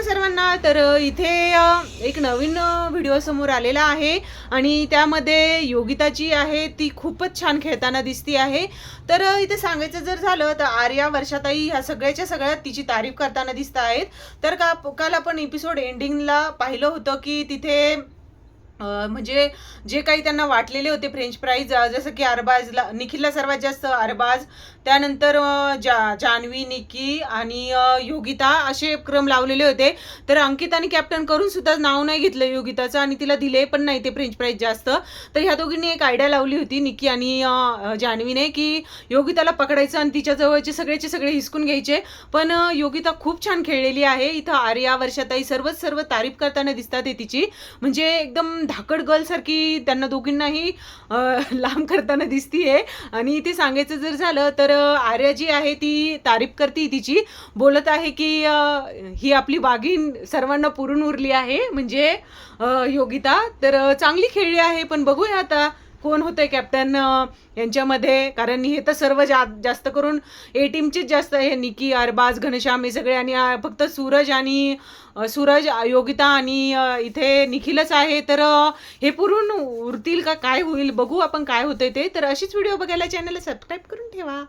नमस्कार सर्वांना. तर इथे एक नवीन व्हिडिओ समोर आलेला आहे आणि त्यामध्ये योगिता आहे ती खूपच छान खेळताना दिसती आहे. तर इथे सांगायचं जर झालं तर आर्या, वर्षाताई ह्या सगळ्याच्या सगळ्यात तिची तारीफ करताना दिसत आहेत. तर काल आपण एपिसोड एंडिंगला पाहिलं होतं की तिथे म्हणजे जे काही त्यांना वाटलेले होते फ्रेंच फ्राईज, जसं की अरबाजला, निखिलला सर्वात जास्त अरबाज, त्यानंतर जान्हवी, निकी आणि योगिता असे क्रम लावलेले होते. तर अंकित आणि कॅप्टन करून सुद्धा नाव नाही घेतलं योगिताचं आणि तिला दिले पण नाही ते फ्रेंच फ्राईज जास्त. तर ह्या दोघींनी एक आयडिया लावली होती निकी आणि जान्हवीने की योगिताला पकडायचं आणि तिच्या जवळचे सगळेचे सगळे हिसकून घ्यायचे. पण योगिता खूप छान खेळलेली आहे. इथं आर्या, वर्षाताई सर्व तारीफ करताना दिसतात आहे तिची. म्हणजे एकदम धाकड गर्ल सारखी त्यांना दोघींनाही लांब करताना दिसतीये. आणि ती सांगायचं जर झालं तर आर्या जी आहे ती तारीफ करते तिची, बोलत आहे की ही आपली वाघीण सर्वांना पुरून उरली आहे, म्हणजे योगिता तर चांगली खेळली आहे. पण बघूया आता कोण होतंय कॅप्टन यांच्यामध्ये, कारण हे तर सर्व जास्त करून ए टीमचेच जास्त आहे. निकी, अरबाज, घनश्याम हे सगळे, आणि फक्त सूरज, योगिता आणि इथे निखिलच आहे. तर हे पुरून उरतील का, काय होईल बघू आपण काय होतंय ते. तर अशीच व्हिडिओ बघायला चॅनलला सबस्क्राईब करून ठेवा.